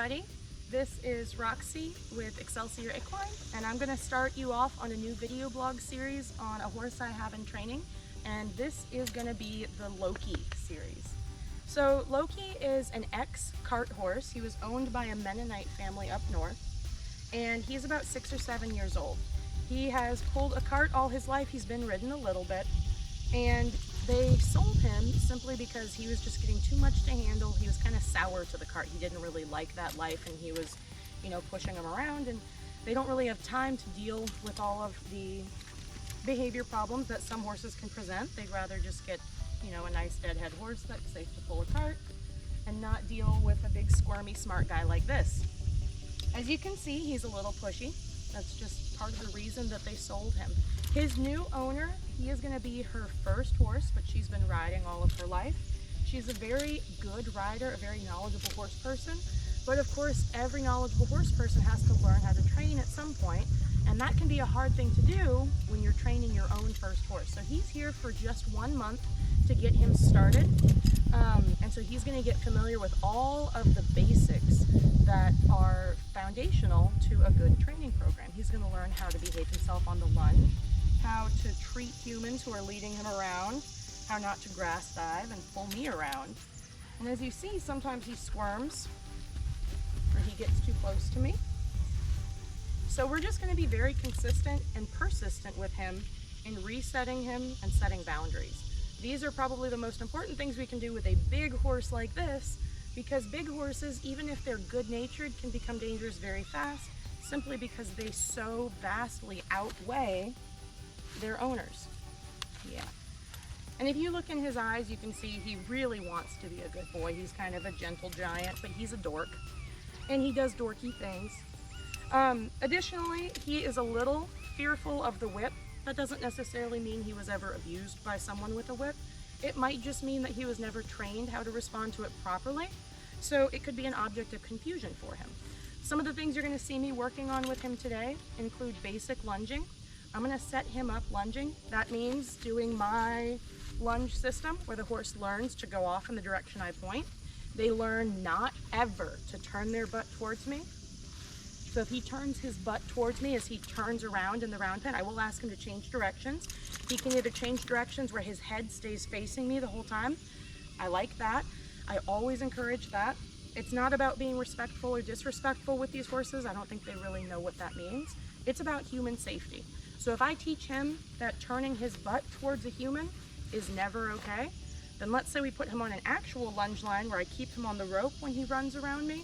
everybody. This is Roxy with Excelsior Equine, and I'm going to start you off on a new video blog series on a horse I have in training, and this is going to be the Loki series. So Loki is an ex-cart horse. He was owned by a Mennonite family up north, and he's about 6 or 7 years old. He has pulled a cart all his life. He's been ridden a little bit, and they sold him simply because he was just getting too much to handle. He was kind of sour to the cart. He didn't really like that life, and he was, pushing him around, and they don't really have time to deal with all of the behavior problems that some horses can present. They'd rather just get, a nice deadhead horse that's safe to pull a cart and not deal with a big squirmy smart guy like this. As you can see, he's a little pushy. That's just part of the reason that they sold him. His new owner, he is going to be her first horse, but she's been riding all of her life. She's a very good rider, a very knowledgeable horse person. But of course, every knowledgeable horse person has to learn how to train at some point, and that can be a hard thing to do when you're training your own first horse. So he's here for just 1 month to get him started. And so he's going to get familiar with all of the basics that are foundational to a good training program. He's going to learn how to behave himself on the lunge, how to treat humans who are leading him around, how not to grass dive and pull me around. And as you see, sometimes he squirms or he gets too close to me. So we're just going to be very consistent and persistent with him in resetting him and setting boundaries. These are probably the most important things we can do with a big horse like this, because big horses, even if they're good-natured, can become dangerous very fast simply because they so vastly outweigh their owners. Yeah. And if you look in his eyes, you can see he really wants to be a good boy. He's kind of a gentle giant, but he's a dork, and he does dorky things. Additionally, he is a little fearful of the whip. That doesn't necessarily mean he was ever abused by someone with a whip. It might just mean that he was never trained how to respond to it properly. So it could be an object of confusion for him. Some of the things you're going to see me working on with him today include basic lunging. I'm going to set him up lunging. That means doing my lunge system where the horse learns to go off in the direction I point. They learn not ever to turn their butt towards me. So if he turns his butt towards me as he turns around in the round pen, I will ask him to change directions. He can either change directions where his head stays facing me the whole time. I like that. I always encourage that. It's not about being respectful or disrespectful with these horses. I don't think they really know what that means. It's about human safety. So if I teach him that turning his butt towards a human is never okay, then let's say we put him on an actual lunge line where I keep him on the rope when he runs around me.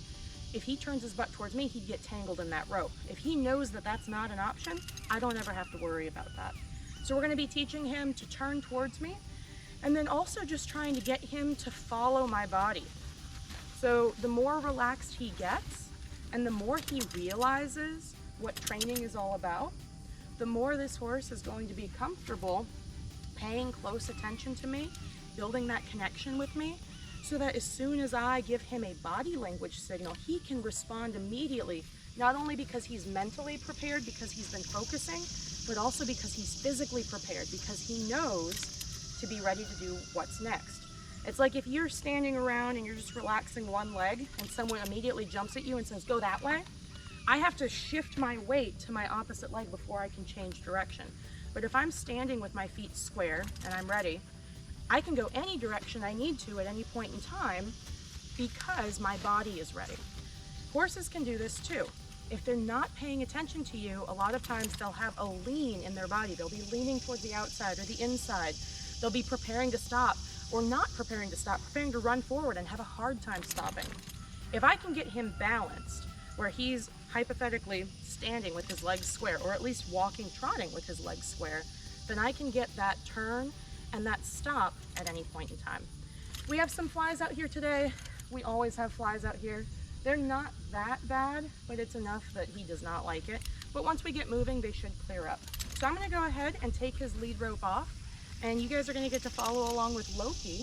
If he turns his butt towards me, he'd get tangled in that rope. If he knows that that's not an option, I don't ever have to worry about that. So we're going to be teaching him to turn towards me, and then also just trying to get him to follow my body. So the more relaxed he gets, and the more he realizes what training is all about, the more this horse is going to be comfortable paying close attention to me, building that connection with me, so that as soon as I give him a body language signal, he can respond immediately, not only because he's mentally prepared because he's been focusing, but also because he's physically prepared because he knows to be ready to do what's next. It's like if you're standing around and you're just relaxing one leg and someone immediately jumps at you and says, go that way, I have to shift my weight to my opposite leg before I can change direction. But if I'm standing with my feet square and I'm ready, I can go any direction I need to at any point in time because my body is ready. Horses can do this too. If they're not paying attention to you, a lot of times they'll have a lean in their body. They'll be leaning towards the outside or the inside. They'll be preparing to stop or not preparing to stop, preparing to run forward and have a hard time stopping. If I can get him balanced where he's hypothetically standing with his legs square, or at least walking, trotting with his legs square, then I can get that turn and that stop at any point in time. We have some flies out here today. We always have flies out here. They're not that bad, but it's enough that he does not like it. But once we get moving, they should clear up. So I'm gonna go ahead and take his lead rope off, and you guys are gonna get to follow along with Loki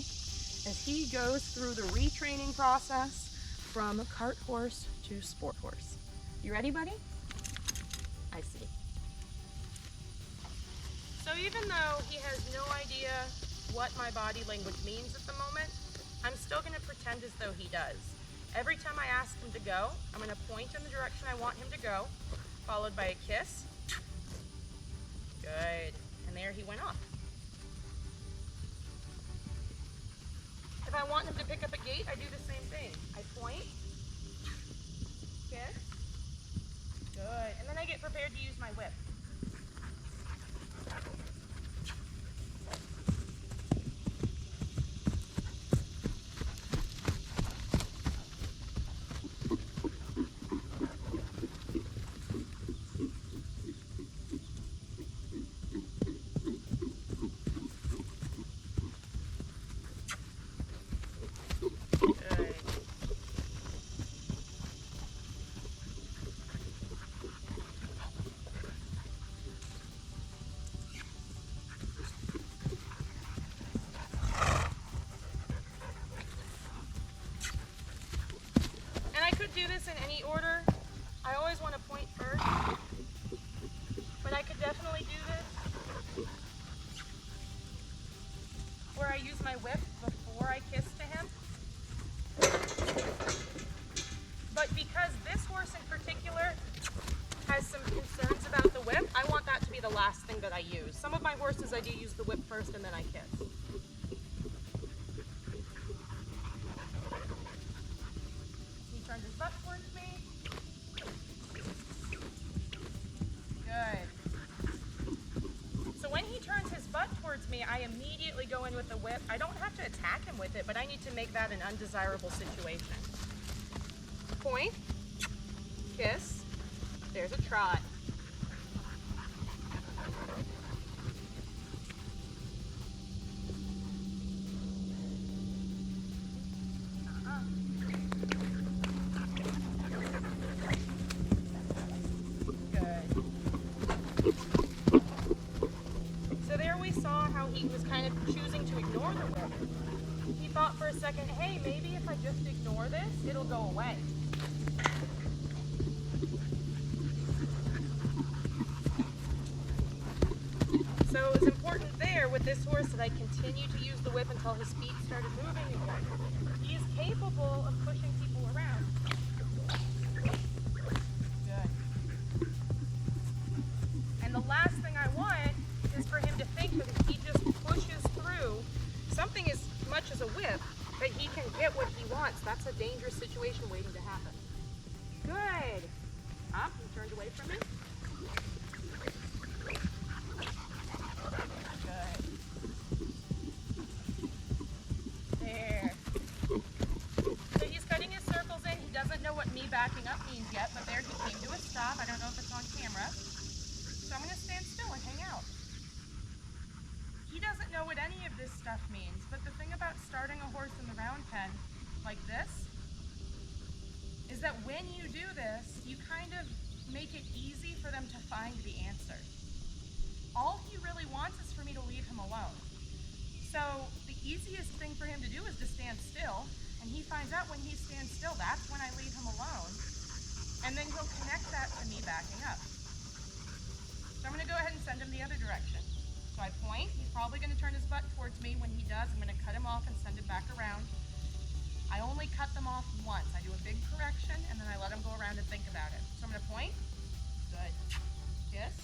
as he goes through the retraining process from cart horse to sport horse. You ready, buddy? I see. So even though he has no idea what my body language means at the moment, I'm still going to pretend as though he does. Every time I ask him to go, I'm going to point in the direction I want him to go, followed by a kiss. Good. And there he went off. If I want him to pick up a gait, I do the same thing. I point, kiss. Good. And then I get prepared to use my whip. Do this in any order. I always want to point first, but I could definitely do this where I use my whip before I kiss to him. But because this horse in particular has some concerns about the whip, I want that to be the last thing that I use. Some of my horses I do use the whip first and then I kiss. Turn his butt towards me. Good. So when he turns his butt towards me, I immediately go in with the whip. I don't have to attack him with it, but I need to make that an undesirable situation. Point, kiss, there's a trot. He was kind of choosing to ignore the whip. He thought for a second, hey, maybe if I just ignore this, it'll go away. So it was important there with this horse that I continued to use the whip until his feet started moving again. He is capable of pushing people around. Good. And the last thing I want is for him to think that if he just pushes through something as much as a whip, that he can get what he wants. That's a dangerous situation waiting to happen. Good. Up, he turned away from me. Good. There. So he's cutting his circles in. He doesn't know what me backing up means yet, but there he came to a stop. I don't know if it's on camera. So I'm going to stand still and hang out. He doesn't know what any of this stuff means, but the thing about starting a horse in the round pen like this is that when you do this, you kind of make it easy for them to find the answer. All he really wants is for me to leave him alone. So the easiest thing for him to do is to stand still, and he finds out when he stands still, that's when I leave him alone, and then he'll connect that to me backing up. So I'm going to go ahead and send him the other direction. So I point, he's probably going to turn his butt towards me. When he does, I'm going to cut him off and send him back around. I only cut them off once. I do a big correction, and then I let him go around and think about it. So I'm going to point. Good. Kiss.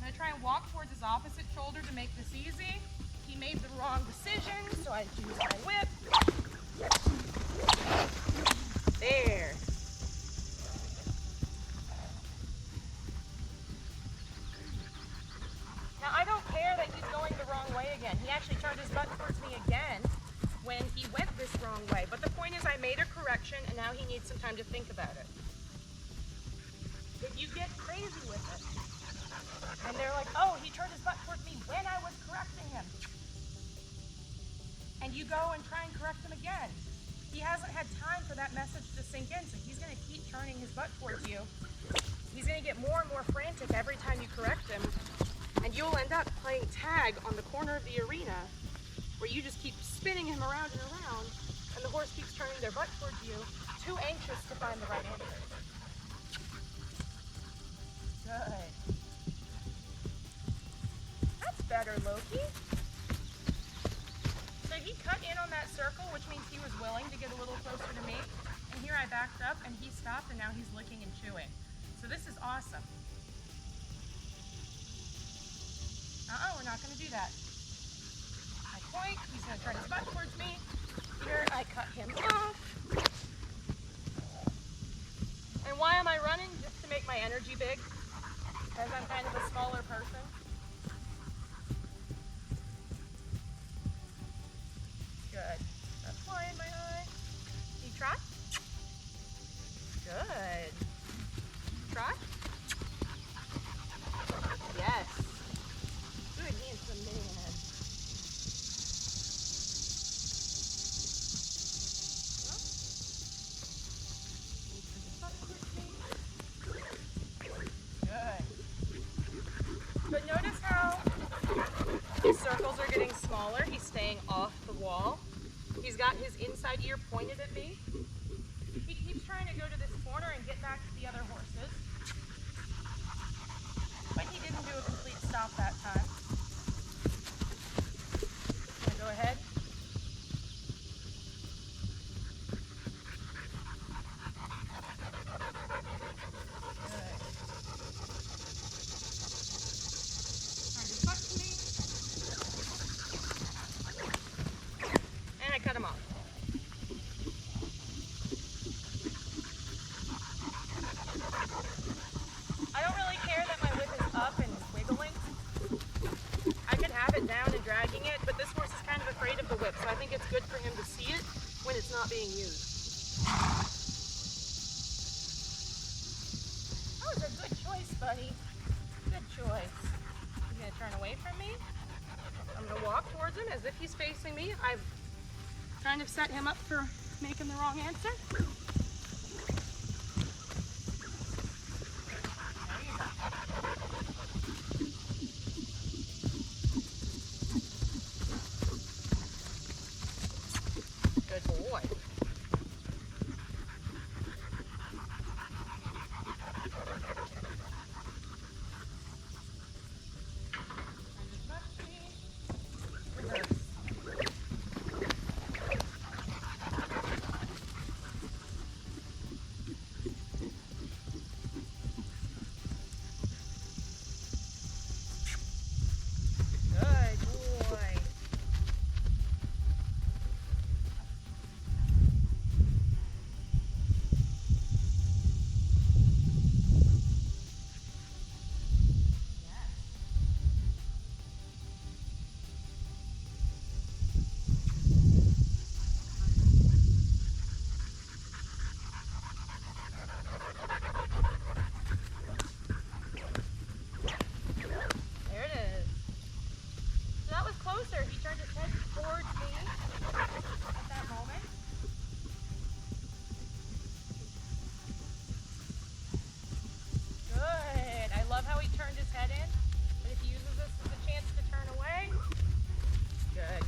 I'm going to try and walk towards his opposite shoulder to make this easy. He made the wrong decision, so I use my whip. There. Now I don't care that he's going the wrong way again. He actually turned his butt towards me again when he went this wrong way. But the point is I made a correction and now he needs some time to think about it. If you get crazy with it, and they're like, oh, he turned his butt towards me when I was correcting him. And you go and try and correct him again. He hasn't had time for that message to sink in, so he's going to keep turning his butt towards you. He's going to get more and more frantic every time you correct him. And you'll end up playing tag on the corner of the arena where you just keep spinning him around and around, and the horse keeps turning their butt towards you, too anxious to find the right answer. Good. That's better, Loki. So he cut in on that circle, which means he was willing to get a little closer to me. And here I backed up and he stopped and now he's licking and chewing. So this is awesome. We're not gonna do that. I point, he's gonna turn his butt towards me. Here, I cut him off. And why am I running? Just to make my energy big, as I'm kind of a smaller person. Good. That's fly in my eye. Can you try? Good. Try? Yes. Good handsome man. Good. But notice how his circles are getting smaller. He's staying off the wall. He's got his inside ear pointed at me. He keeps trying to go to this corner and get back to the other horses. But he didn't do a complete stop that time. Gonna go ahead. Good. Turn his butt to me. And I cut him off. I don't really care that my whip is up and wiggling. I can have it down and dragging it, but this horse is kind of afraid of the whip, so I think it's good for him to see it when it's not being used. That was a good choice, buddy. Good choice. He's gonna turn away from me. I'm gonna walk towards him as if he's facing me. I've kind of set him up for making the wrong answer. Good boy. Reverse. Good boy. There it is. So that was closer. He turned his head towards me at that moment. Good. I love how he turned his head in, but if he uses this as a chance to turn away, good.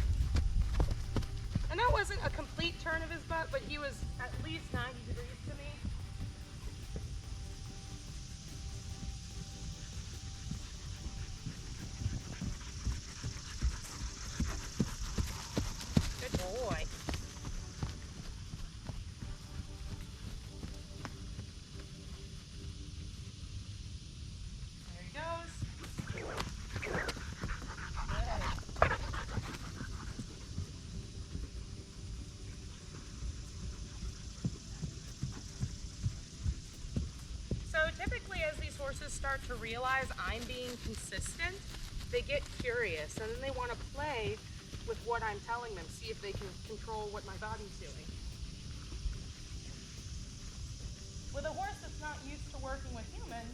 And that wasn't a complete turn of his butt, but he was at least 90 degrees to me. Good boy. There he goes. Good. So typically as these horses start to realize I'm being consistent, they get curious and then they want to play with what I'm telling them, see if they can control what my body's doing. With a horse that's not used to working with humans,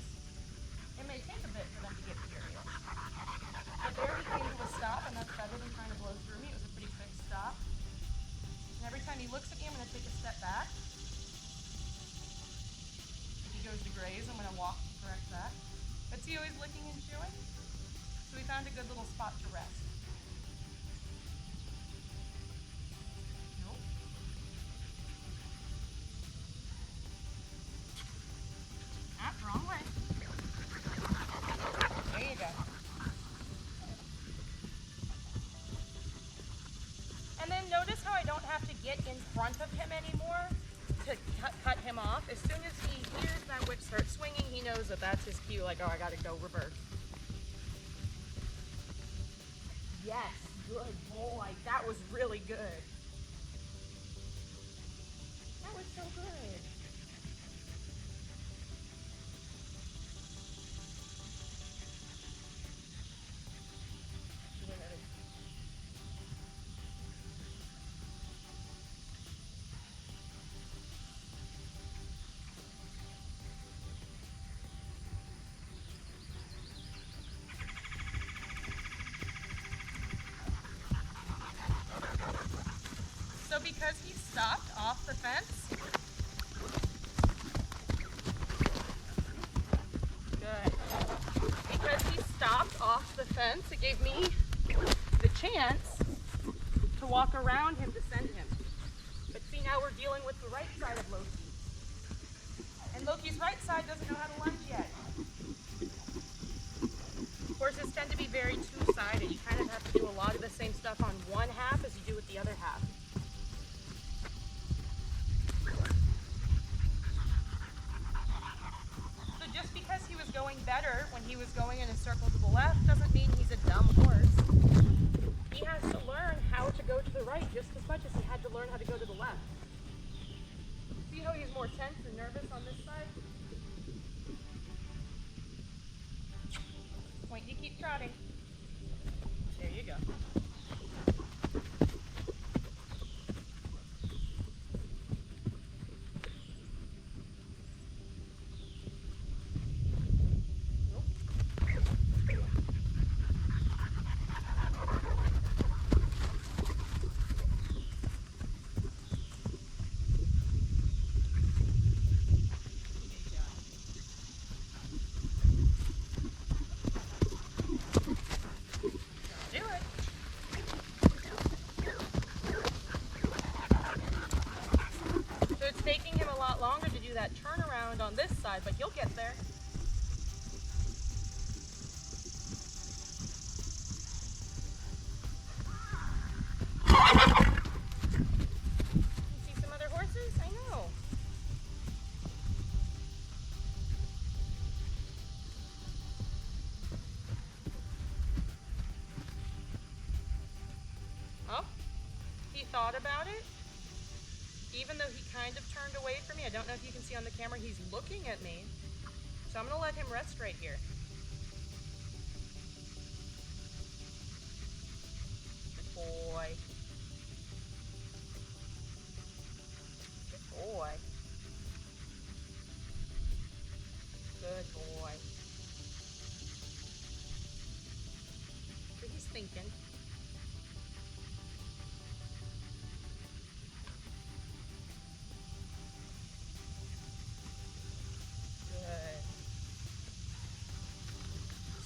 it may take a bit for them to get curious. But there he came to a stop, and that's better than trying to blow through me. It was a pretty quick stop. And every time he looks at me, I'm going to take a step back. If he goes to graze, I'm going to walk to correct that. But see how he's licking and chewing? So we found a good little spot to rest. Nope. Wrong way. There you go. And then notice how I don't have to get in front of him anymore. to cut him off. As soon as he hears that whip start swinging, he knows that that's his cue, like, oh, I gotta go reverse. Yes, good boy. That was really good. That was so good. So because he stopped off the fence, good. Because he stopped off the fence, it gave me the chance to walk around him to send him. But see, now we're dealing with the right side of Loki. And Loki's right side doesn't know how to lunge yet. Horses tend to be very two-sided. You kind of have to do a lot of the same stuff on one half as you do with the other half. So just because he was going better when he was going in a circle to the left doesn't mean he's a dumb horse. He has to learn how to go to the right just as much as he had to learn how to go to the left. See how he's more tense and nervous on this side? Point, you keep trotting. There you go. Taking him a lot longer to do that turnaround on this side, but he'll get there. You see some other horses? I know. Oh, he thought about it. Even though he kind of turned away from me, I don't know if you can see on the camera, he's looking at me. So I'm gonna let him rest right here. Good boy. Good boy. Good boy. So he's thinking.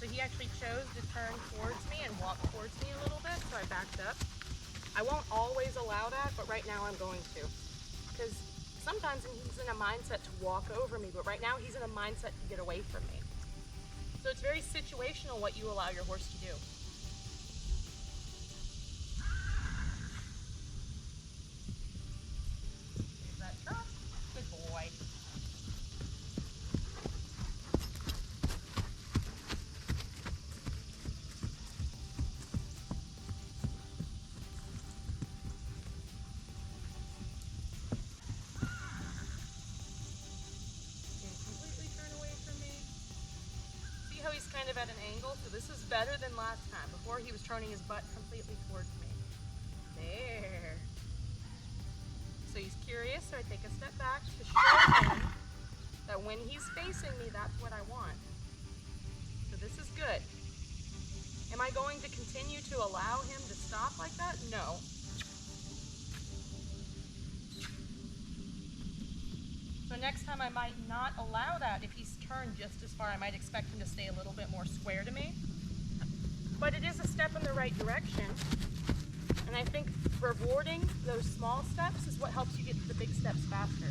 So he actually chose to turn towards me and walk towards me a little bit, so I backed up. I won't always allow that, but right now I'm going to. Because sometimes he's in a mindset to walk over me, but right now he's in a mindset to get away from me. So it's very situational what you allow your horse to do. There's that trot. Good boy. He's kind of at an angle, so this is better than last time. Before he was turning his butt completely towards me. There. So he's curious, so I take a step back to show him that when he's facing me, that's what I want. So this is good. Am I going to continue to allow him to stop like that? No. So next time I might not allow that. If he's turned just as far, I might expect him to stay a little bit more square to me. But it is a step in the right direction. And I think rewarding those small steps is what helps you get to the big steps faster.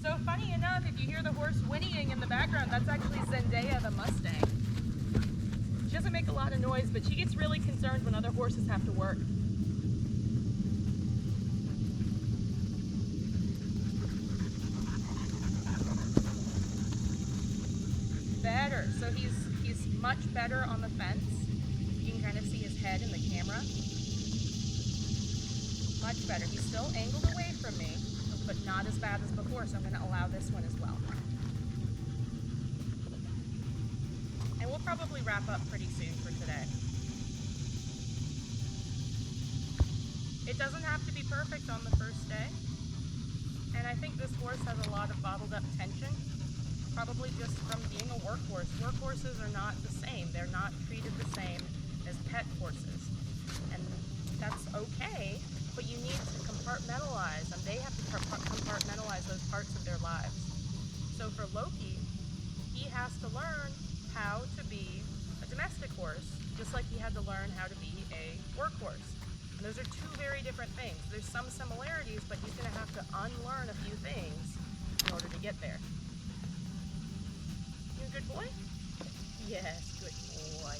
So funny enough, if you hear the horse whinnying in the background, that's actually Zendaya the Mustang. doesn't make a lot of noise, but she gets really concerned when other horses have to work. Better. So he's much better on the fence. You can kind of see his head in the camera. Much better. He's still angled away from me, but not as bad as before, so I'm going to allow this one as well. And we'll probably wrap up pretty soon for today. It doesn't have to be perfect on the first day, and I think this horse has a lot of bottled up tension. Probably just from being a workhorse. Workhorses are not the same. They're not treated the same as pet horses. And that's okay, but you need to compartmentalize, and they have to compartmentalize those parts of their lives. So for Loki, he has to learn how to be a domestic horse, just like he had to learn how to be a workhorse. And those are two very different things. There's some similarities, but he's going to have to unlearn a few things in order to get there. Good boy? Yes, good boy.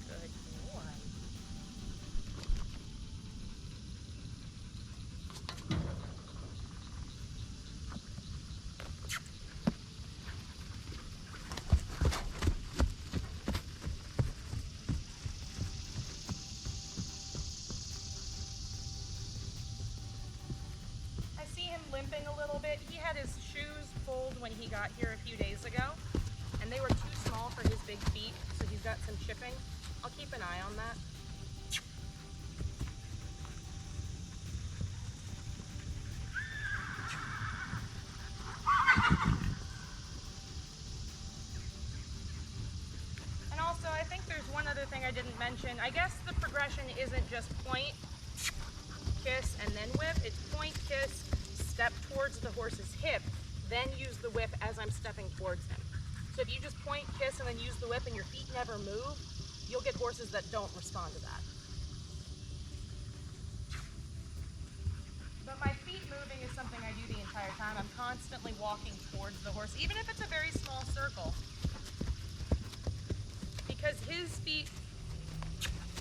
Good boy. Limping a little bit. He had his shoes pulled when he got here a few days ago, and they were too small for his big feet, so he's got some chipping. I'll keep an eye on that. And also, I think there's one other thing I didn't mention. I guess the progression isn't just point, kiss, and then whip. It's point, kiss, step towards the horse's hip, then use the whip as I'm stepping towards him. So if you just point, kiss, and then use the whip and your feet never move, you'll get horses that don't respond to that. But my feet moving is something I do the entire time. I'm constantly walking towards the horse, even if it's a very small circle. Because his feet,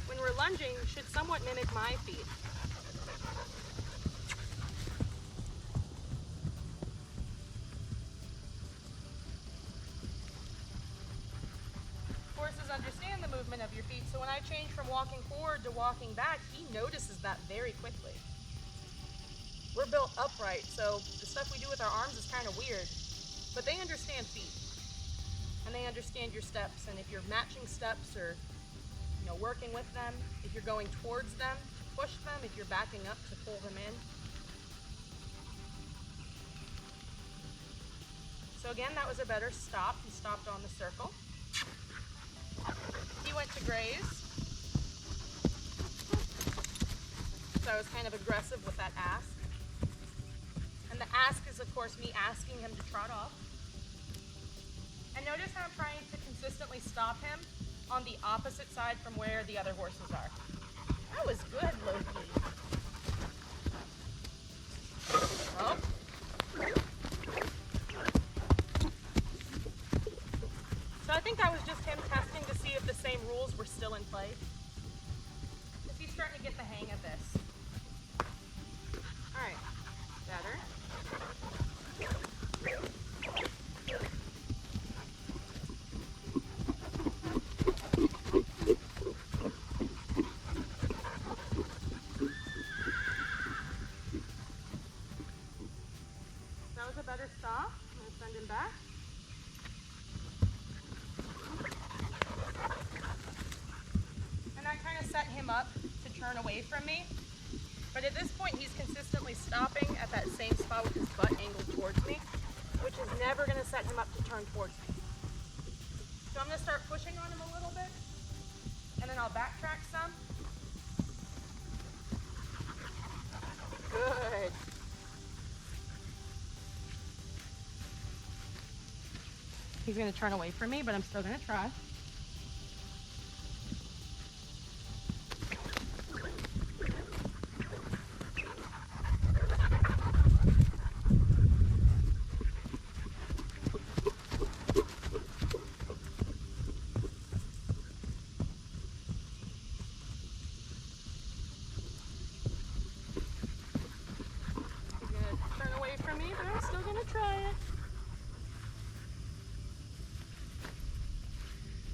when we're lunging, should somewhat mimic my feet. Understand the movement of your feet, so when I change from walking forward to walking back, he notices that very quickly. We're built upright, so the stuff we do with our arms is kind of weird, but they understand feet, and they understand your steps, and if you're matching steps or working with them, if you're going towards them, push them, if you're backing up to pull them in. So again, that was a better stop. He stopped on the circle. He went to graze, so I was kind of aggressive with that ask. And the ask is, of course, me asking him to trot off. And notice how I'm trying to consistently stop him on the opposite side from where the other horses are. That was good, Loki. Oh. So I think that was just him testing to see if the same rules were still in play. If he's starting to get the hang of this. All right, better. That was a better stop. I'm going to send him back. Set him up to turn away from me, but at this point he's consistently stopping at that same spot with his butt angled towards me, which is never going to set him up to turn towards me. So I'm going to start pushing on him a little bit, and then I'll backtrack some. Good. He's going to turn away from me, but I'm still going to try.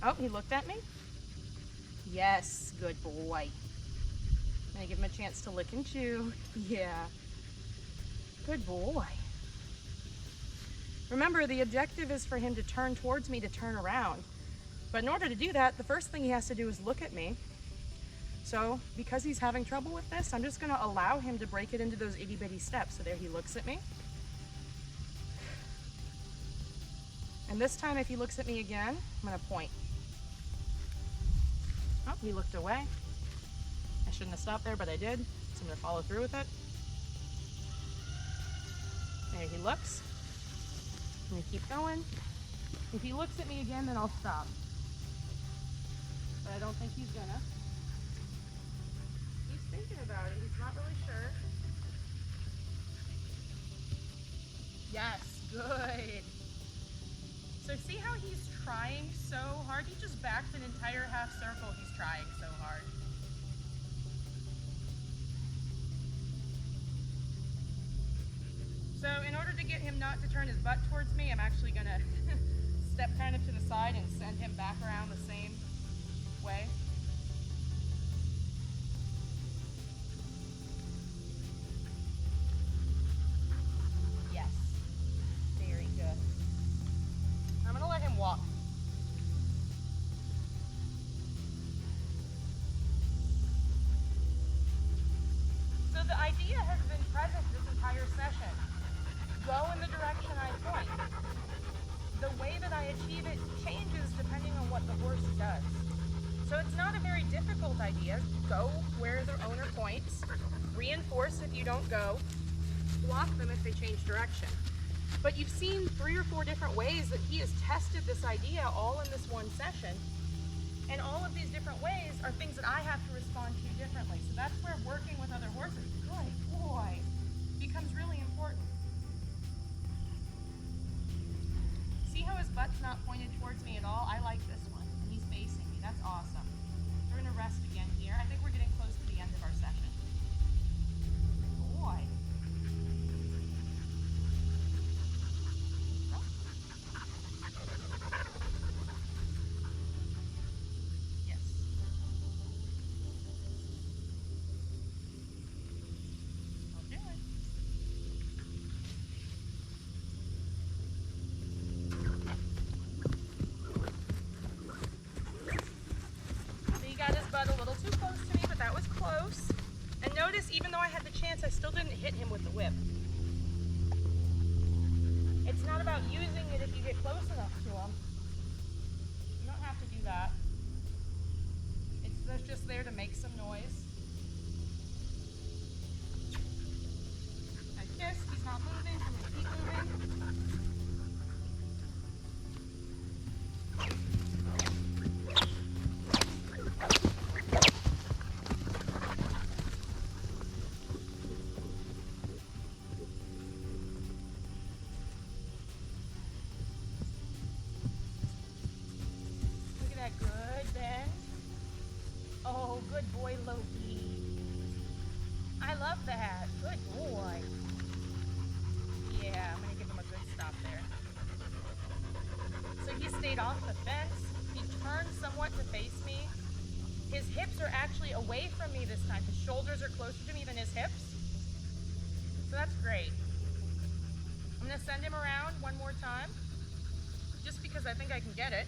Oh, he looked at me? Yes, good boy. I'm gonna give him a chance to lick and chew. Yeah. Good boy. Remember, the objective is for him to turn towards me, to turn around. But in order to do that, the first thing he has to do is look at me. So, because he's having trouble with this, I'm just gonna allow him to break it into those itty bitty steps. So there he looks at me. And this time, if he looks at me again, I'm gonna point. Oh, he looked away. I shouldn't have stopped there, but I did. So I'm gonna follow through with it. There he looks. I'm gonna keep going. If he looks at me again, then I'll stop. But I don't think he's gonna. He's thinking about it. He's not really sure. Yes, good. So see how he's trying so hard? He just backed an entire half circle. He's trying so hard. So in order to get him not to turn his butt towards me, I'm actually gonna step kind of to the side and send him back around the same way. Yes, very good. I'm gonna let him walk. So the idea has been present this entire session. Go in the direction I point. The way that I achieve it changes depending on what the horse does. So it's not a very difficult idea. Go where the owner points, reinforce if you don't go, block them if they change direction. But you've seen 3 or 4 different ways that he has tested this idea all in this one session. And all of these different ways are things that I have to respond to differently. So that's where working with other horses, good boy, becomes really important. See how his butt's not pointed towards me at all? I like this one. And he's facing me. That's awesome. We're going to rest again here. I think we're getting close to the end of our session. Good boy. Yes. I'll do it. A little too close to me, but that was close. And notice, even though I had the chance, I still didn't hit him with the whip. It's not about using it if you get close enough to him. You don't have to do that. It's just there to make some noise. I kissed, he's not moving, so I'm going to keep moving. Good bend. Oh, good boy, Loki. I love that. Good boy. Yeah, I'm going to give him a good stop there. So he stayed off the fence. He turned somewhat to face me. His hips are actually away from me this time. His shoulders are closer to me than his hips. So that's great. I'm going to send him around one more time, just because I think I can get it.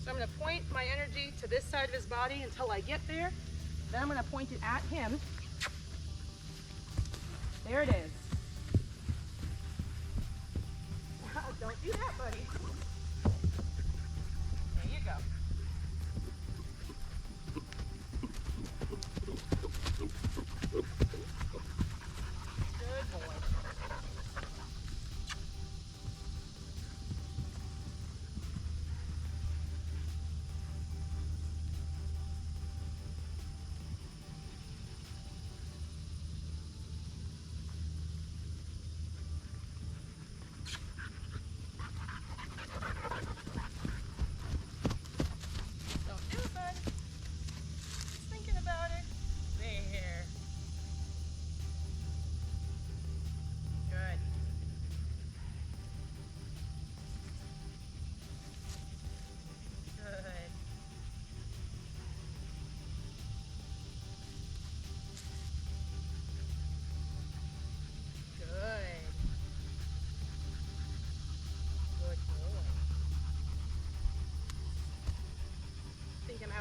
So I'm going to point my energy to this side of his body until I get there. Then I'm going to point it at him. There it is. Don't do that, buddy. There you go. Good boy.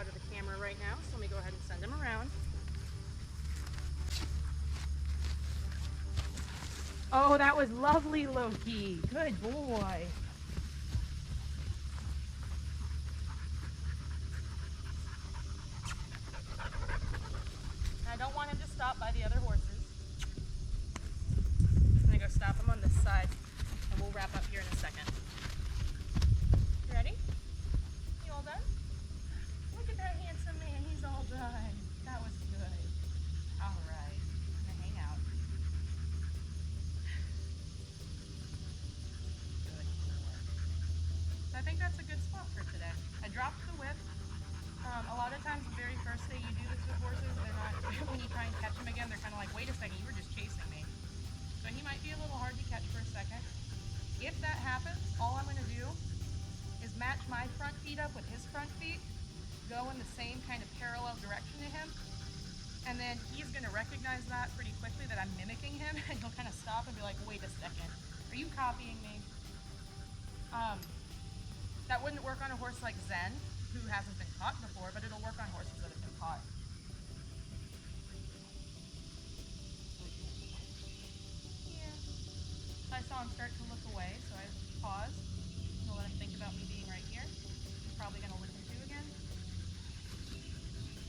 out of the camera right now, so let me go ahead and send him around. Oh, that was lovely, Loki. Good boy. I don't want him to stop by the other horses. I'm gonna go stop him on this side, and we'll wrap up here in a second. You ready? You all done? Look at that handsome man, he's all done. That was good. All right, I'm gonna hang out. Good boy. So I think that's a good spot for today. I dropped the whip. A lot of times the very first day you do this with horses, they're not, when you try and catch them again, they're kind of like, wait a second, you were just chasing me. So he might be a little hard to catch for a second. If that happens, all I'm going to do is match my front feet up with his front feet, go in the same kind of parallel direction to him, and then he's going to recognize that pretty quickly that I'm mimicking him, and he'll kind of stop and be like, wait a second, are you copying me? That wouldn't work on a horse like Zen, who hasn't been caught before, but it'll work on horses that have been caught. Yeah. I saw him start to look away, so I paused. I'm gonna let him think about me being right here. He's probably gonna listen to again.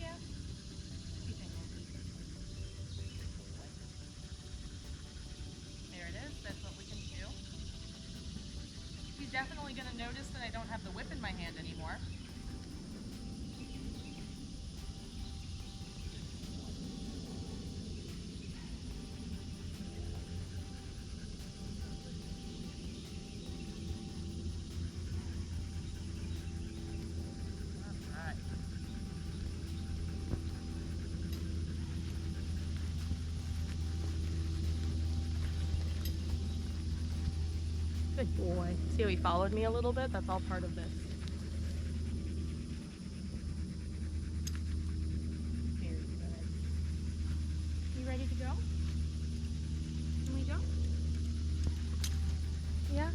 Yeah. What do you think, man? There it is. That's what we can do. He's definitely gonna notice that I don't have the whip in my hand anymore. Good boy. See how he followed me a little bit? That's all part of this. Very good. You ready to go? Can we go? Yeah?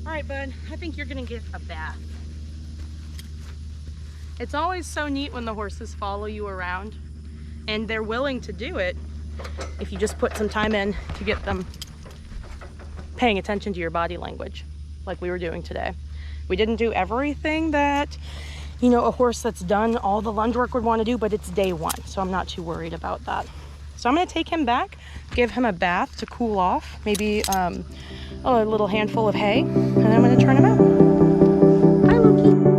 Alright, bud. I think you're gonna get a bath. It's always so neat when the horses follow you around, and they're willing to do it if you just put some time in to get them paying attention to your body language like we were doing today. We didn't do everything that, you know, a horse that's done all the lunge work would want to do, but it's day one, so I'm not too worried about that. So I'm going to take him back, give him a bath to cool off, maybe a little handful of hay, and then I'm going to turn him out. Hi, Loki.